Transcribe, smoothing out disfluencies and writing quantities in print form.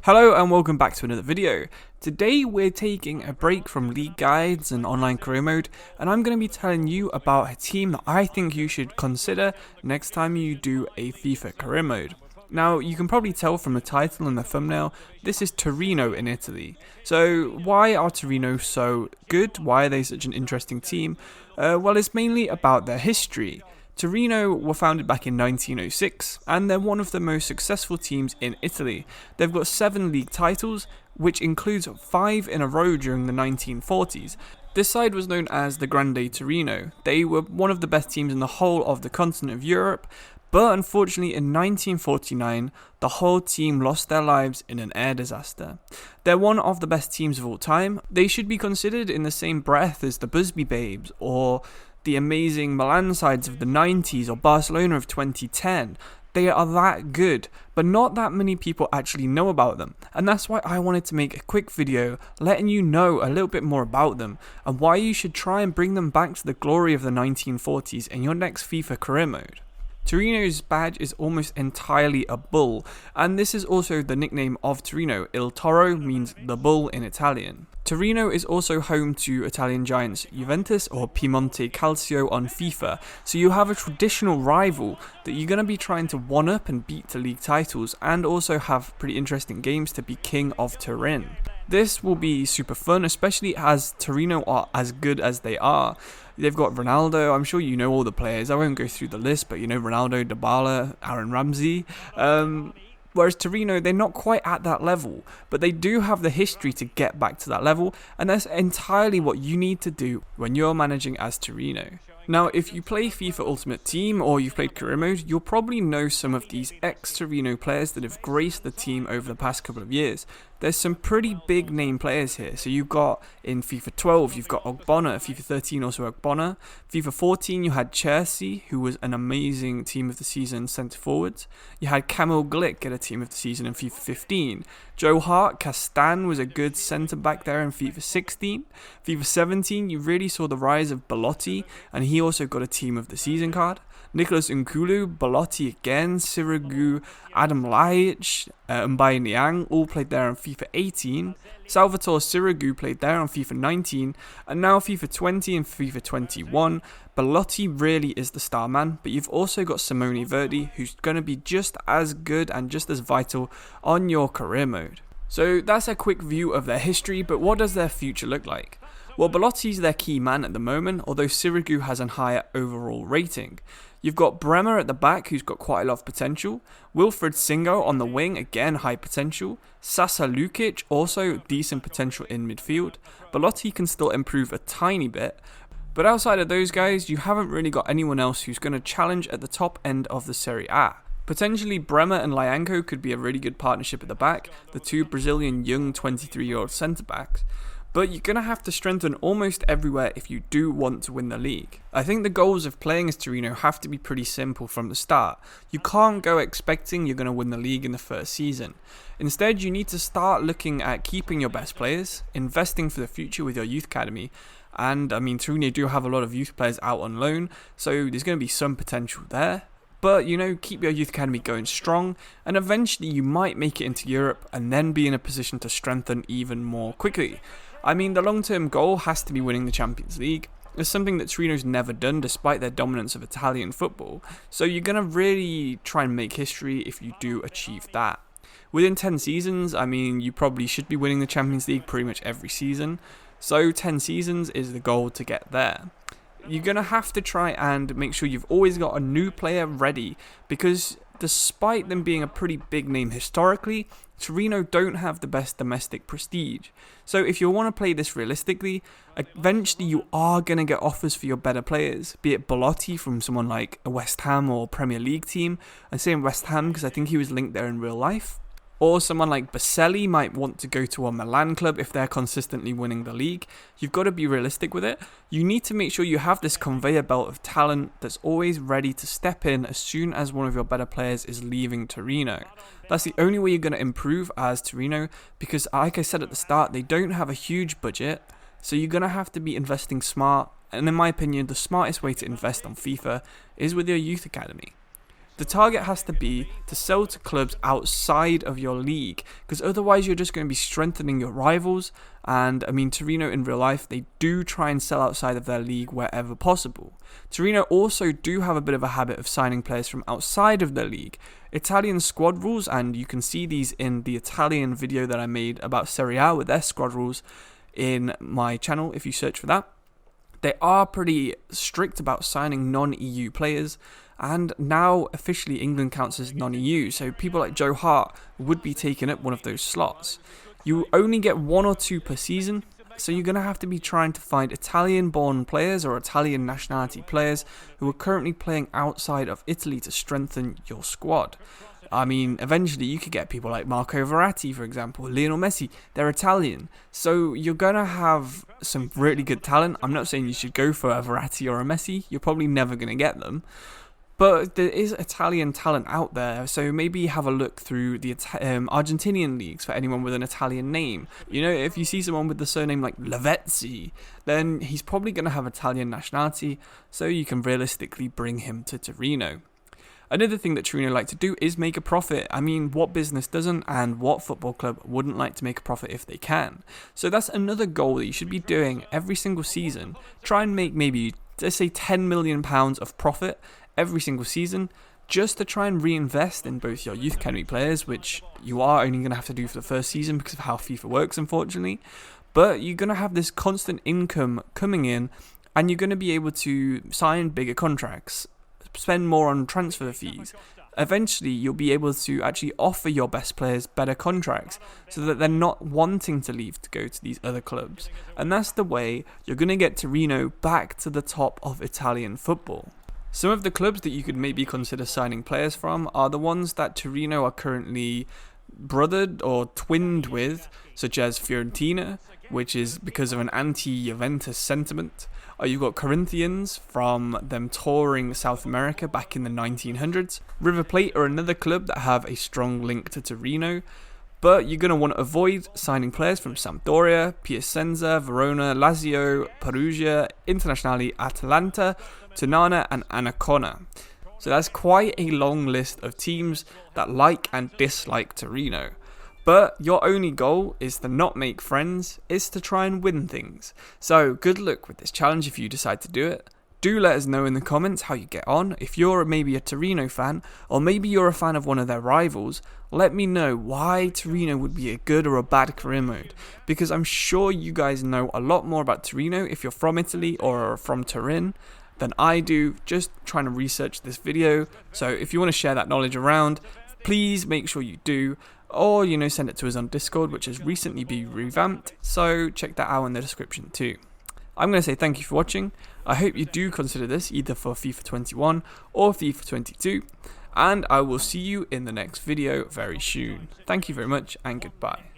Hello and welcome back to another video. Today we're taking a break from league guides and online career mode, and I'm going to be telling you about a team that I think you should consider next time you do a FIFA career mode. Now, you can probably tell from the title and the thumbnail, this is Torino in Italy. So why are Torino so good? Why are they such an interesting team? Well, it's mainly about their history. Torino were founded back in 1906, and they're one of the most successful teams in Italy. They've got 7 league titles, which includes 5 in a row during the 1940s. This side was known as the Grande Torino. They were one of the best teams in the whole of the continent of Europe, but unfortunately in 1949, the whole team lost their lives in an air disaster. They're one of the best teams of all time. They should be considered in the same breath as the Busby Babes, or the amazing Milan sides of the 90s, or Barcelona of 2010. They are that good, but not that many people actually know about them, and that's why I wanted to make a quick video letting you know a little bit more about them and why you should try and bring them back to the glory of the 1940s in your next FIFA career mode. Torino's badge is almost entirely a bull, and this is also the nickname of Torino. Il Toro means the bull in Italian. Torino is also home to Italian giants Juventus or Piemonte Calcio on FIFA, so you have a traditional rival that you're going to be trying to one-up and beat to league titles, and also have pretty interesting games to be king of Turin. This will be super fun, especially as Torino are as good as they are. They've got Ronaldo. I'm sure you know all the players. I won't go through the list, but you know Ronaldo, Dybala, Aaron Ramsey. Whereas Torino, they're not quite at that level, but they do have the history to get back to that level, and that's entirely what you need to do when you're managing as Torino. Now, if you play FIFA Ultimate Team or you've played career mode, you'll probably know some of these ex-Torino players that have graced the team over the past couple of years. There's some pretty big name players here. So you've got in FIFA 12, you've got Ogbonna, FIFA 13 also Ogbonna. FIFA 14 you had Chelsea, who was an amazing team of the season centre forwards. You had Kamil Glick get a team of the season in FIFA 15. Joe Hart, Castan was a good centre back there in FIFA 16. FIFA 17 you really saw the rise of Belotti, and he also got a team of the season card. Nicolas Nkulu, Belotti again, Sirigu, Adam Laic, Mbaye Niang all played there on FIFA 18. Salvatore Sirigu played there on FIFA 19, and now FIFA 20 and FIFA 21. Belotti really is the star man, but you've also got Simone Verdi, who's going to be just as good and just as vital on your career mode. So that's a quick view of their history, but what does their future look like? Well, Belotti's their key man at the moment, although Sirigu has a higher overall rating. You've got Bremer at the back, who's got quite a lot of potential. Wilfred Singo on the wing, again high potential. Sasa Lukic, also decent potential in midfield. Belotti can still improve a tiny bit, but outside of those guys, you haven't really got anyone else who's going to challenge at the top end of the Serie A. Potentially Bremer and Lianco could be a really good partnership at the back, the two Brazilian young 23-year-old centre-backs. But you're going to have to strengthen almost everywhere if you do want to win the league. I think the goals of playing as Torino have to be pretty simple from the start. You can't go expecting you're going to win the league in the first season. Instead, you need to start looking at keeping your best players, investing for the future with your youth academy. And I mean, Torino do have a lot of youth players out on loan, so there's going to be some potential there. But, you know, keep your youth academy going strong, and eventually you might make it into Europe and then be in a position to strengthen even more quickly. I mean, the long-term goal has to be winning the Champions League. It's something that Torino's never done despite their dominance of Italian football, so you're going to really try and make history if you do achieve that. Within 10 seasons, I mean, you probably should be winning the Champions League pretty much every season, so 10 seasons is the goal to get there. You're going to have to try and make sure you've always got a new player ready, because despite them being a pretty big name historically, Torino don't have the best domestic prestige. So if you want to play this realistically, eventually you are going to get offers for your better players, be it Belotti from someone like a West Ham or Premier League team. I'm saying West Ham because I think he was linked there in real life. Or someone like Baselli might want to go to a Milan club if they're consistently winning the league. You've got to be realistic with it. You need to make sure you have this conveyor belt of talent that's always ready to step in as soon as one of your better players is leaving Torino. That's the only way you're going to improve as Torino, because like I said at the start, they don't have a huge budget, so you're going to have to be investing smart, and in my opinion, the smartest way to invest on FIFA is with your youth academy. The target has to be to sell to clubs outside of your league, because otherwise you're just going to be strengthening your rivals. And I mean, Torino in real life, they do try and sell outside of their league wherever possible. Torino also do have a bit of a habit of signing players from outside of their league. Italian squad rules, and you can see these in the Italian video that I made about Serie A with their squad rules in my channel if you search for that. They are pretty strict about signing non-EU players, and now officially England counts as non-EU, so people like Joe Hart would be taking up one of those slots. You only get 1 or 2 per season, so you're going to have to be trying to find Italian-born players or Italian nationality players who are currently playing outside of Italy to strengthen your squad. I mean, eventually you could get people like Marco Verratti, for example, Lionel Messi. They're Italian, so you're going to have some really good talent. I'm not saying you should go for a Verratti or a Messi. You're probably never going to get them. But there is Italian talent out there, so maybe have a look through the Argentinian leagues for anyone with an Italian name. You know, if you see someone with the surname like Lavezzi, then he's probably going to have Italian nationality, so you can realistically bring him to Torino. Another thing that Torino like to do is make a profit. I mean, what business doesn't, and what football club wouldn't like to make a profit if they can? So that's another goal that you should be doing every single season. Try and make maybe, let's say, £10 million of profit every single season, just to try and reinvest in both your youth academy players, which you are only going to have to do for the first season because of how FIFA works, unfortunately. But you're going to have this constant income coming in, and you're going to be able to sign bigger contracts, spend more on transfer fees. Eventually, you'll be able to actually offer your best players better contracts so that they're not wanting to leave to go to these other clubs. And that's the way you're going to get Torino back to the top of Italian football. Some of the clubs that you could maybe consider signing players from are the ones that Torino are currently brothered or twinned with, such as Fiorentina, which is because of an anti-Juventus sentiment. You've got Corinthians from them touring South America back in the 1900s. River Plate are another club that have a strong link to Torino. But you're going to want to avoid signing players from Sampdoria, Piacenza, Verona, Lazio, Perugia, Internazionale Atalanta, Tonana and Ancona. So that's quite a long list of teams that like and dislike Torino. But your only goal is to not make friends, is to try and win things. So good luck with this challenge if you decide to do it. Do let us know in the comments how you get on. If you're maybe a Torino fan, or maybe you're a fan of one of their rivals, let me know why Torino would be a good or a bad career mode. Because I'm sure you guys know a lot more about Torino if you're from Italy or from Turin than I do, just trying to research this video. So if you want to share that knowledge around, please make sure you do. Or, send it to us on Discord, which has recently been revamped. So check that out in the description too. I'm going to say thank you for watching. I hope you do consider this either for FIFA 21 or FIFA 22. And I will see you in the next video very soon. Thank you very much and goodbye.